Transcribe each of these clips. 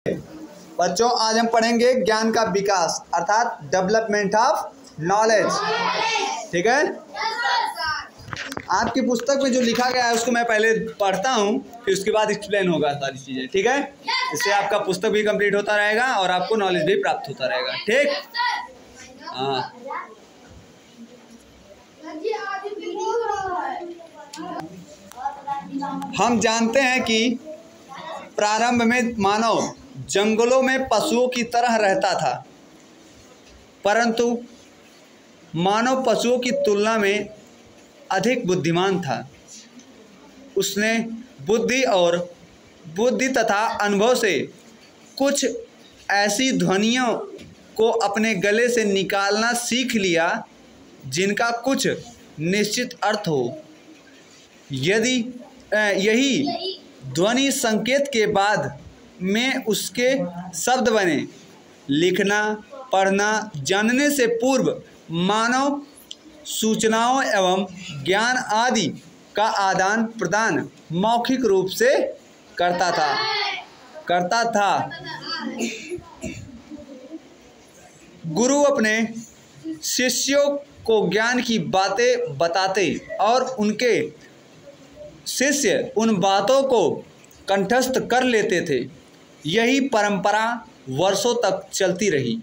बच्चों, आज हम पढ़ेंगे ज्ञान का विकास अर्थात डेवलपमेंट ऑफ नॉलेज। ठीक है, आपकी पुस्तक में जो लिखा गया है उसको मैं पहले पढ़ता हूँ, फिर उसके बाद एक्सप्लेन होगा सारी चीज़ें। ठीक है, इससे आपका पुस्तक भी कंप्लीट होता रहेगा और आपको नॉलेज भी प्राप्त होता रहेगा। ठीक, हाँ। हम जानते हैं कि प्रारंभ में मानव जंगलों में पशुओं की तरह रहता था, परंतु मानव पशुओं की तुलना में अधिक बुद्धिमान था। उसने बुद्धि तथा अनुभव से कुछ ऐसी ध्वनियों को अपने गले से निकालना सीख लिया जिनका कुछ निश्चित अर्थ हो। यदि यही ध्वनि संकेत के बाद में उसके शब्द बने। लिखना, पढ़ना जानने से पूर्व मानव सूचनाओं एवं ज्ञान आदि का आदान प्रदान मौखिक रूप से करता था। गुरु अपने शिष्यों को ज्ञान की बातें बताते और उनके शिष्य उन बातों को कंठस्थ कर लेते थे। यही परंपरा वर्षों तक चलती रही।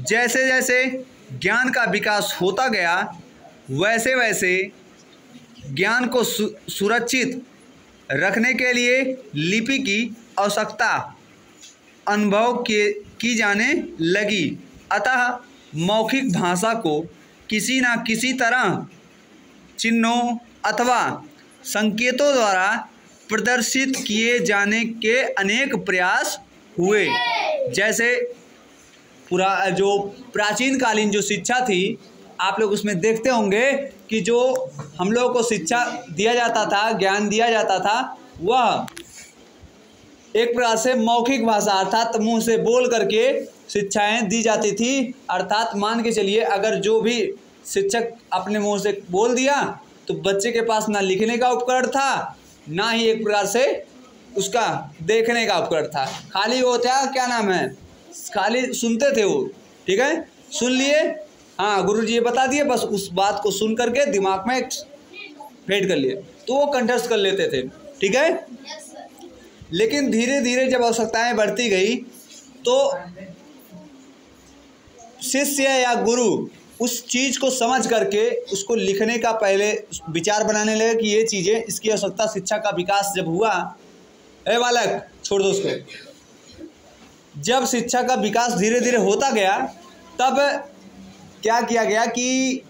जैसे जैसे ज्ञान का विकास होता गया, वैसे वैसे ज्ञान को सुरक्षित रखने के लिए लिपि की आवश्यकता अनुभव की जाने लगी। अतः मौखिक भाषा को किसी न किसी तरह चिन्हों अथवा संकेतों द्वारा प्रदर्शित किए जाने के अनेक प्रयास हुए। जैसे जो प्राचीन कालीन जो शिक्षा थी, आप लोग उसमें देखते होंगे कि जो हम लोगों को शिक्षा दिया जाता था, ज्ञान दिया जाता था, वह एक प्रकार से मौखिक भाषा अर्थात मुंह से बोल करके शिक्षाएं दी जाती थी। अर्थात मान के चलिए, अगर जो भी शिक्षक अपने मुंह से बोल दिया तो बच्चे के पास ना लिखने का उपकरण था, ना ही एक प्रकार से उसका देखने का उपकरण था। खाली वो था, क्या नाम है, खाली सुनते थे वो। ठीक है, सुन लिए, हाँ गुरुजी ये बता दिए, बस उस बात को सुन करके दिमाग में फेड कर लिए तो वो कंठस्थ कर लेते थे। ठीक है, लेकिन धीरे धीरे जब आवश्यकताएं बढ़ती गई तो शिष्य या गुरु उस चीज़ को समझ करके उसको लिखने का पहले विचार बनाने लगे कि ये चीज़ें, इसकी आवश्यकता। शिक्षा का विकास जब हुआ, ए बालक छोड़ दो उसको। जब शिक्षा का विकास धीरे धीरे होता गया, तब क्या किया गया कि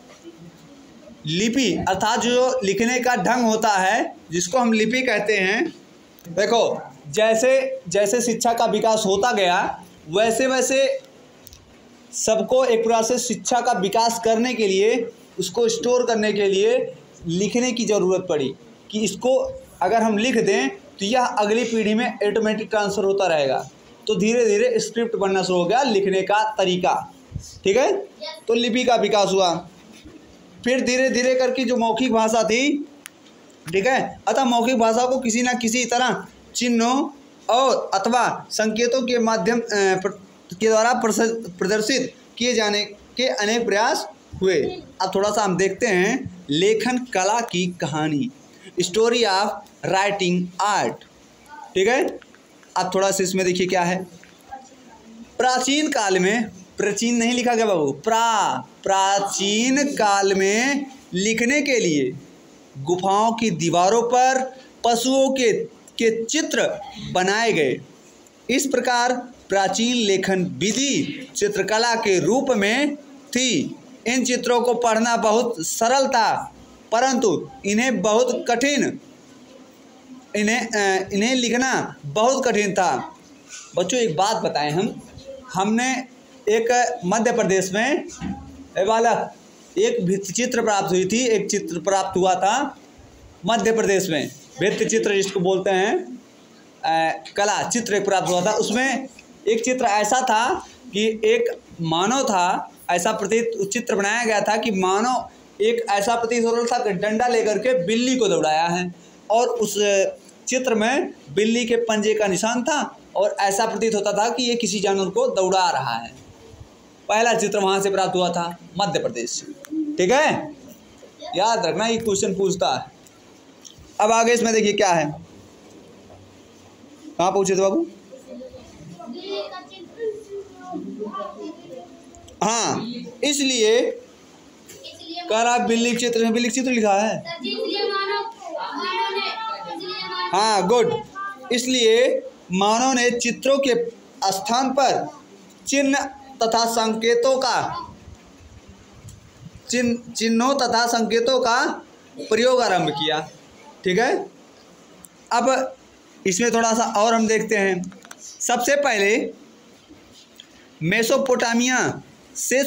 लिपि अर्थात जो लिखने का ढंग होता है, जिसको हम लिपि कहते हैं। देखो, जैसे जैसे शिक्षा का विकास होता गया, वैसे वैसे सबको एक प्रकार से शिक्षा का विकास करने के लिए, उसको स्टोर करने के लिए लिखने की ज़रूरत पड़ी कि इसको अगर हम लिख दें तो यह अगली पीढ़ी में ऑटोमेटिक ट्रांसफ़र होता रहेगा। तो धीरे धीरे स्क्रिप्ट बनना शुरू हो गया, लिखने का तरीका। ठीक है, तो लिपि का विकास हुआ। फिर धीरे धीरे करके जो मौखिक भाषा थी, ठीक है, अतः मौखिक भाषा को किसी न किसी तरह चिन्हों और अथवा संकेतों के माध्यम के द्वारा प्रदर्शित किए जाने के अनेक प्रयास हुए। अब थोड़ा सा हम देखते हैं लेखन कला की कहानी, स्टोरी ऑफ राइटिंग आर्ट। ठीक है, अब थोड़ा सा इसमें देखिए क्या है। प्राचीन काल में, प्राचीन नहीं लिखा गया बाबू, प्राचीन काल में लिखने के लिए गुफाओं की दीवारों पर पशुओं के चित्र बनाए गए। इस प्रकार प्राचीन लेखन विधि चित्रकला के रूप में थी। इन चित्रों को पढ़ना बहुत सरल था, परंतु इन्हें लिखना बहुत कठिन था। बच्चों एक बात बताएं, हमने एक मध्य प्रदेश में एक भित्तिचित्र प्राप्त हुई थी, एक चित्र प्राप्त हुआ था मध्य प्रदेश में। भित्तिचित्र जिसको बोलते हैं, कला चित्र प्राप्त हुआ था। उसमें एक चित्र ऐसा था कि एक मानव था, ऐसा प्रतीत चित्र बनाया गया था कि मानव एक ऐसा प्रतीत हो रहा था कि डंडा लेकर के बिल्ली को दौड़ाया है। और उस चित्र में बिल्ली के पंजे का निशान था और ऐसा प्रतीत होता था कि ये किसी जानवर को दौड़ा रहा है। पहला चित्र वहाँ से प्राप्त हुआ था, मध्य प्रदेश से। ठीक है, याद रखना, ये क्वेश्चन पूछता है। अब आगे इसमें देखिए क्या है, कहाँ पूछे थे बाबू? हाँ, इसलिए कह रहा बिल्ली चित्र में, बिल्ली चित्र लिखा है। हाँ गुड, इसलिए मानव ने चित्रों के स्थान पर चिन्ह तथा चिन्हों तथा संकेतों का प्रयोग आरंभ किया। ठीक है, अब इसमें थोड़ा सा और हम देखते हैं। सबसे पहले मेसोपोटामिया से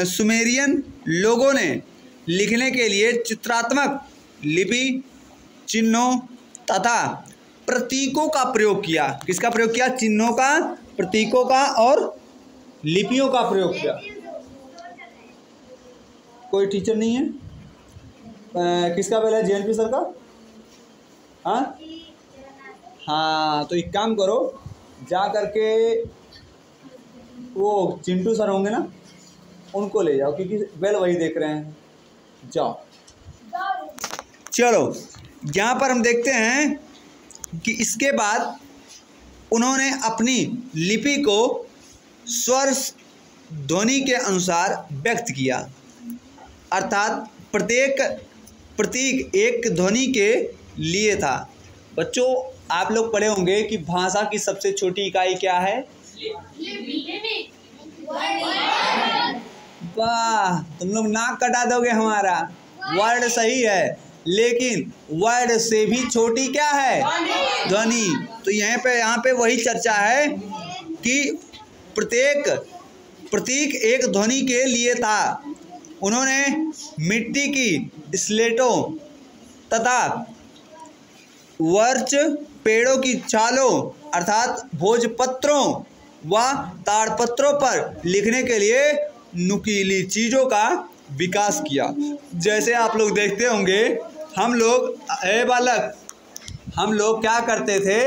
सुमेरियन लोगों ने लिखने के लिए चित्रात्मक लिपि, चिन्हों तथा प्रतीकों का प्रयोग किया। किसका प्रयोग किया? चिन्हों का, प्रतीकों का और लिपियों का प्रयोग किया। कोई टीचर नहीं है? किसका पहला है? JNP सर का? हाँ, तो एक काम करो, जा करके वो चिंटू सर होंगे ना, उनको ले जाओ, क्योंकि बेल वही देख रहे हैं। जाओ, चलो यहाँ पर हम देखते हैं कि इसके बाद उन्होंने अपनी लिपि को स्वर ध्वनि के अनुसार व्यक्त किया, अर्थात प्रत्येक प्रतीक एक ध्वनि के लिए था। बच्चों, आप लोग पढ़े होंगे कि भाषा की सबसे छोटी इकाई क्या है? वाह, तुम लोग नाक कटा दोगे हमारा। वर्ड सही है, लेकिन वर्ड से भी छोटी क्या है? ध्वनि। तो यहाँ पे वही चर्चा है कि प्रतीक एक ध्वनि के लिए था। उन्होंने मिट्टी की स्लेटों तथा वर्च पेड़ों की छालों अर्थात भोजपत्रों व ताड़पत्रों पर लिखने के लिए नुकीली चीज़ों का विकास किया। जैसे आप लोग देखते होंगे, हम लोग बालक, हम लोग क्या करते थे?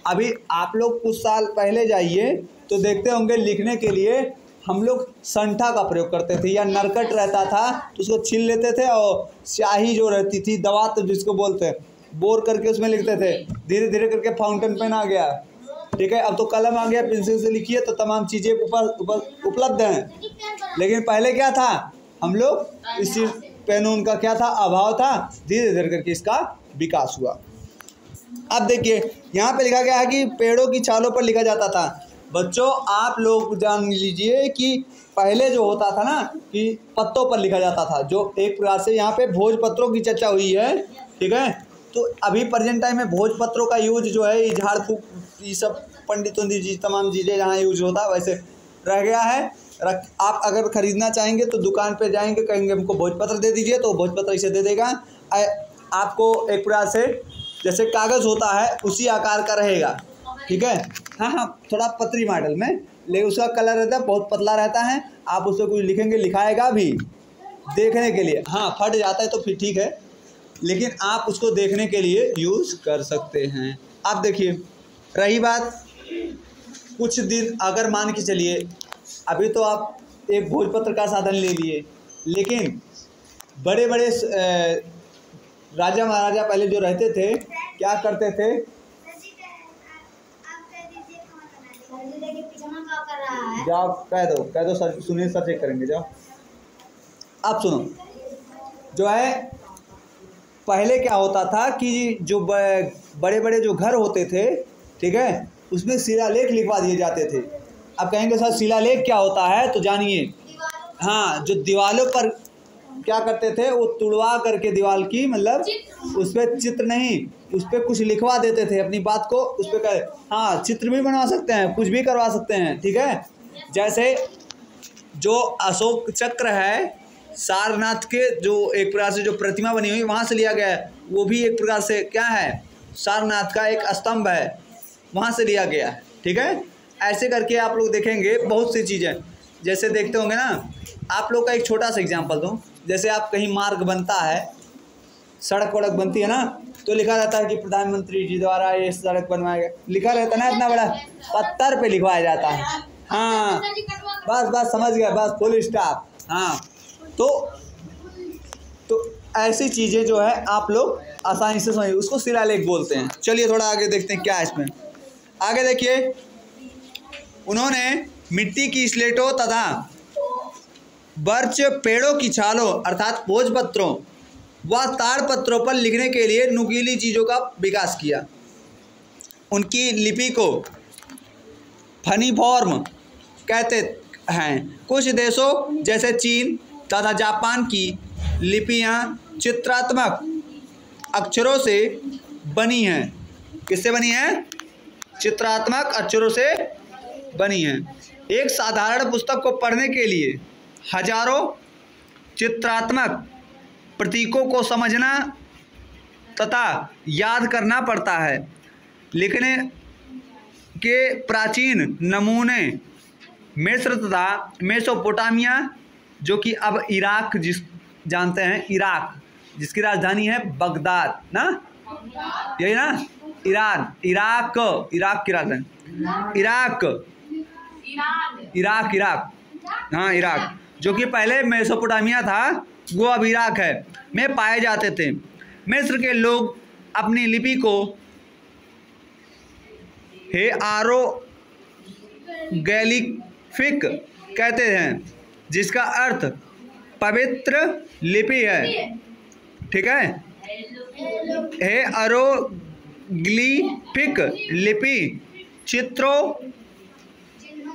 अभी आप लोग कुछ साल पहले जाइए तो देखते होंगे, लिखने के लिए हम लोग संठा का प्रयोग करते थे, या नरकट रहता था तो उसको छील लेते थे और स्याही जो रहती थी, दवात जिसको बोलते हैं, बोर करके उसमें लिखते थे। धीरे धीरे करके फाउंटेन पेन आ गया, ठीक है, अब तो कलम आ गया, पेंसिल से लिखिए तो तमाम चीज़ें उपलब्ध हैं। लेकिन पहले क्या था? हम लोग इस चीज़ पेन उनका क्या था? अभाव था। धीरे धीरे करके इसका विकास हुआ। अब देखिए यहाँ पे लिखा गया है कि पेड़ों की छालों पर लिखा जाता था। बच्चों, आप लोग जान लीजिए कि पहले जो होता था ना कि पत्तों पर लिखा जाता था, जो एक प्रकार से यहाँ पे भोजपत्रों की चर्चा हुई है। ठीक है, तो अभी प्रेजेंट टाइम में भोजपत्रों का यूज जो है, ये झाड़ फूक, ये सब पंडितों जी तमाम चीज़ें जहाँ यूज होता है वैसे रह गया है। आप अगर ख़रीदना चाहेंगे तो दुकान पे जाएंगे, कहेंगे हमको भोजपत्र दे दीजिए, तो भोजपत्र इसे दे देगा। आपको एक प्रकार से जैसे कागज़ होता है उसी आकार का रहेगा। ठीक है, हाँ, थोड़ा पतली मॉडल में, लेकिन उसका कलर रहता है बहुत पतला रहता है। आप उससे कुछ लिखेंगे, लिखाएगा भी देखने के लिए। हाँ, फट जाता है तो फिर ठीक है, लेकिन आप उसको देखने के लिए यूज़ कर सकते हैं। आप देखिए, रही बात कुछ दिन, अगर मान के चलिए अभी तो आप एक भोजपत्र का साधन ले लिए, लेकिन बड़े बड़े राजा महाराजा पहले जो रहते थे क्या करते थे? जाओ कह दो सर, सुनिए, सर चेक करेंगे। जाओ आप सुनो, जो है पहले क्या होता था कि जो बड़े बड़े जो घर होते थे, ठीक है, उसमें शिलालेख लिखवा दिए जाते थे। अब कहेंगे सर शिलालेख क्या होता है? तो जानिए, हाँ, जो दीवारों पर क्या करते थे, वो तुड़वा करके दीवार की, मतलब उस पर चित्र नहीं, उस पर कुछ लिखवा देते थे अपनी बात को, उस पर कह, हाँ, चित्र भी बनवा सकते हैं, कुछ भी करवा सकते हैं। ठीक है, जैसे जो अशोक चक्र है, सारनाथ के जो एक प्रकार से जो प्रतिमा बनी हुई वहाँ से लिया गया है, वो भी एक प्रकार से क्या है? सारनाथ का एक स्तंभ है, वहाँ से लिया गया है। ठीक है, ऐसे करके आप लोग देखेंगे बहुत सी चीज़ें, जैसे देखते होंगे ना। आप लोग का एक छोटा सा एग्जांपल दूँ, जैसे आप कहीं मार्ग बनता है, सड़क वड़क बनती है ना, तो लिखा रहता है कि प्रधानमंत्री जी द्वारा ये सड़क बनवाया गया, लिखा रहता है ना, इतना बड़ा पत्थर पे लिखवाया जाता है। हाँ बस बस समझ गया, बस फुल स्टॉप। हाँ तो ऐसी चीज़ें जो है आप लोग आसानी से समझिए, उसको शिलालेख बोलते हैं। चलिए थोड़ा आगे देखते हैं क्या है इसमें। आगे देखिए, उन्होंने मिट्टी की स्लेटों तथा बर्च पेड़ों की छालों अर्थात भोजपत्रों व ताड़पत्रों पर लिखने के लिए नुकीली चीज़ों का विकास किया। उनकी लिपि को फनीफॉर्म कहते हैं। कुछ देशों जैसे चीन तथा जापान की लिपियां चित्रात्मक अक्षरों से बनी हैं। किससे बनी हैं? चित्रात्मक अक्षरों से बनी हैं। एक साधारण पुस्तक को पढ़ने के लिए हजारों चित्रात्मक प्रतीकों को समझना तथा याद करना पड़ता है। लिखने के प्राचीन नमूने मिस्र तथा मेसोपोटामिया, जो कि अब इराक जानते हैं, इराक जिसकी राजधानी है बगदाद ना, यही ना, ईरान, इराक की राजधानी इराक हाँ इराक, जो कि पहले मेसोपोटामिया था वो अब इराक है, में पाए जाते थे। मिस्र के लोग अपनी लिपि को हिएरोग्लिफिक कहते हैं, जिसका अर्थ पवित्र लिपि है। ठीक है, हिएरोग्लिफिक लिपि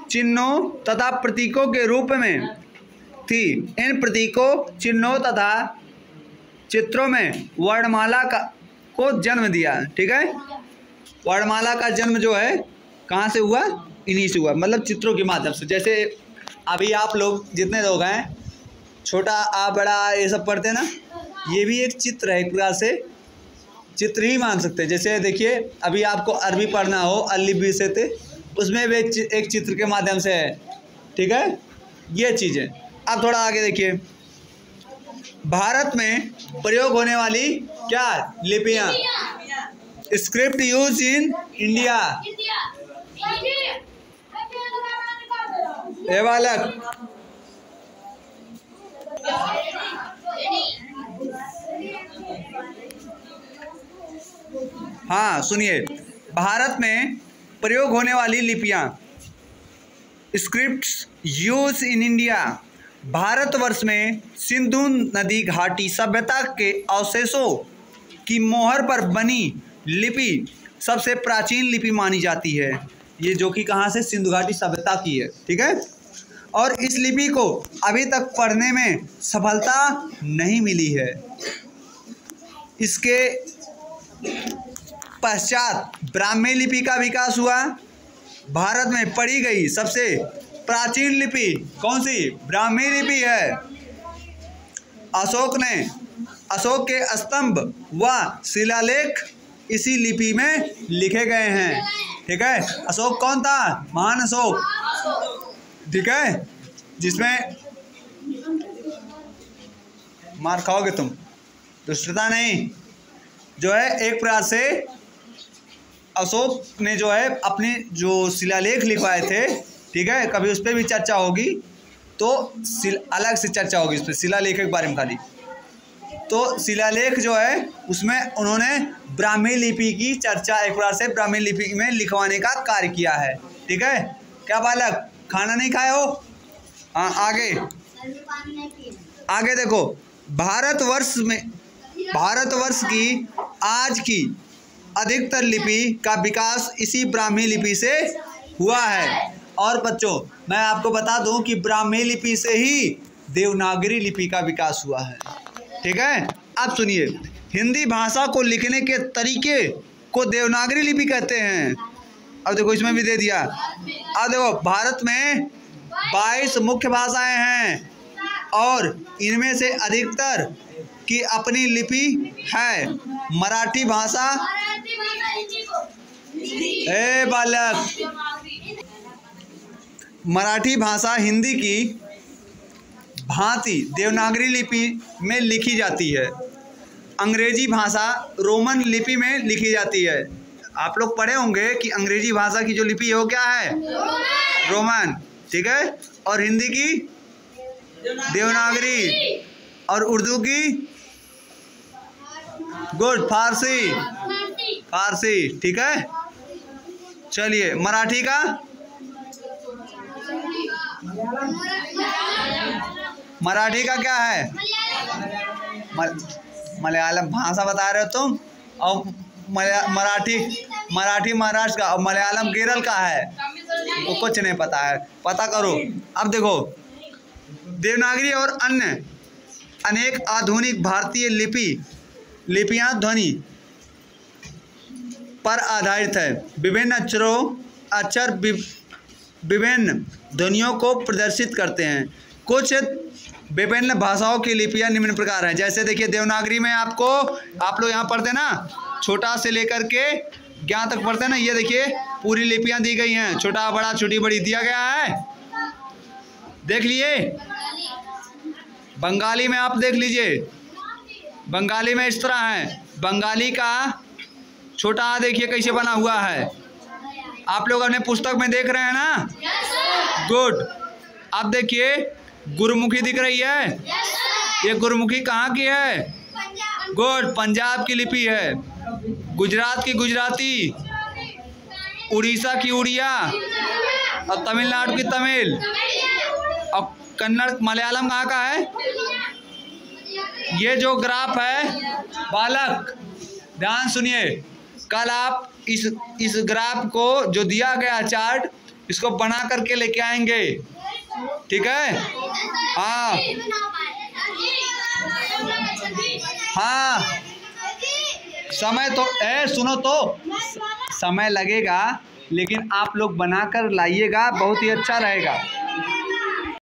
चिन्हों तथा प्रतीकों के रूप में थी। इन प्रतीकों, चिन्हों तथा चित्रों में वर्णमाला को जन्म दिया। ठीक है, वर्णमाला का जन्म जो है कहाँ से हुआ? इन्हीं से हुआ, मतलब चित्रों के माध्यम से। जैसे अभी आप लोग जितने लोग हैं, छोटा आ बड़ा ये सब पढ़ते हैं ना, ये भी एक चित्र है, एक प्रकार से चित्र ही मान सकते हैं। जैसे देखिए, अभी आपको अरबी पढ़ना हो, अलिफ बी से थे, उसमें भी एक चित्र के माध्यम से है। ठीक है, ये चीज़ें। अब थोड़ा आगे देखिए, भारत में प्रयोग होने वाली क्या लिपियाँ? Script use in India. ये बालक, हाँ सुनिए, भारत में प्रयोग होने वाली लिपियाँ, scripts use in India. Bharatvarsh में सिंधु नदी घाटी सभ्यता के अवशेषों की मोहर पर बनी लिपि सबसे प्राचीन लिपि मानी जाती है। ये जो कि कहाँ से? सिंधु घाटी सभ्यता की है। ठीक है, और इस लिपि को अभी तक पढ़ने में सफलता नहीं मिली है। इसके पश्चात ब्राह्मी लिपि का विकास हुआ। भारत में पढ़ी गई सबसे प्राचीन लिपि कौन सी? ब्राह्मी लिपि है। अशोक के स्तंभ व शिलालेख इसी लिपि में लिखे गए हैं। ठीक है, अशोक कौन था? महान अशोक। ठीक है, जिसमें मार खाओगे तुम, दुष्टता नहीं, जो है एक प्रकार से अशोक ने जो है अपने जो शिलालेख लिखवाए थे। ठीक है, कभी उस पर भी चर्चा होगी, तो अलग से चर्चा होगी इस पर, शिलालेख के बारे में खाली। तो शिलालेख जो है उसमें उन्होंने ब्राह्मी लिपि की चर्चा एक बार से ब्राह्मी लिपि में लिखवाने का कार्य किया है। ठीक है, क्या बालक खाना नहीं खाए हो? हाँ, आगे देखो, भारतवर्ष की आज की अधिकतर लिपि का विकास इसी ब्राह्मी लिपि से हुआ है। और बच्चों, मैं आपको बता दूं कि ब्राह्मी लिपि से ही देवनागरी लिपि का विकास हुआ है। ठीक है, अब सुनिए, हिंदी भाषा को लिखने के तरीके को देवनागरी लिपि कहते हैं। अब देखो, इसमें भी दे दिया। अब देखो, भारत में 22 मुख्य भाषाएं हैं और इनमें से अधिकतर की अपनी लिपि है। मराठी भाषा, ए बालक, मराठी भाषा हिंदी की भांति देवनागरी लिपि में लिखी जाती है। अंग्रेजी भाषा रोमन लिपि में लिखी जाती है। आप लोग पढ़े होंगे कि अंग्रेजी भाषा की जो लिपि है वो क्या है? रोमन। ठीक है। और हिंदी की देवनागरी, और उर्दू की गुड फारसी। फारसी। ठीक है। चलिए मराठी का? मराठी का क्या है? मलयालम। भाषा बता रहे हो तुम। और मराठी महाराष्ट्र का, और मलयालम केरल का है। वो कुछ नहीं पता है, पता करो। अब देखो, देवनागरी और अन्य अनेक आधुनिक भारतीय लिपियां ध्वनि पर आधारित है। विभिन्न अक्षर विभिन्न ध्वनियों को प्रदर्शित करते हैं। कुछ विभिन्न भाषाओं की लिपियां निम्न प्रकार हैं। जैसे देखिए, देवनागरी में आप लोग यहाँ पढ़ते हैं ना, छोटा से लेकर के ज्ञान तक पढ़ते हैं ना। ये देखिए पूरी लिपियां दी गई हैं, छोटा बड़ा छोटी बड़ी दिया गया है, देख लिए। बंगाली में आप देख लीजिए, बंगाली में इस तरह है। बंगाली का छोटा आ देखिए कैसे बना हुआ है। आप लोग अपने पुस्तक में देख रहे हैं ना? गुड। अब देखिए गुरुमुखी दिख रही है। ये गुरुमुखी कहाँ की है? गुड, पंजाब की लिपि है। गुजरात की गुजराती, उड़ीसा की उड़िया, और तमिलनाडु की तमिल, और कन्नड़ मलयालम कहाँ का है? ये जो ग्राफ है बालक, ध्यान सुनिए, कल आप इस ग्राफ को जो दिया गया चार्ट, इसको बना करके लेके आएंगे। ठीक है? हाँ हाँ, समय तो सुनो तो, समय लगेगा, लेकिन आप लोग बनाकर लाइएगा, बहुत ही अच्छा रहेगा।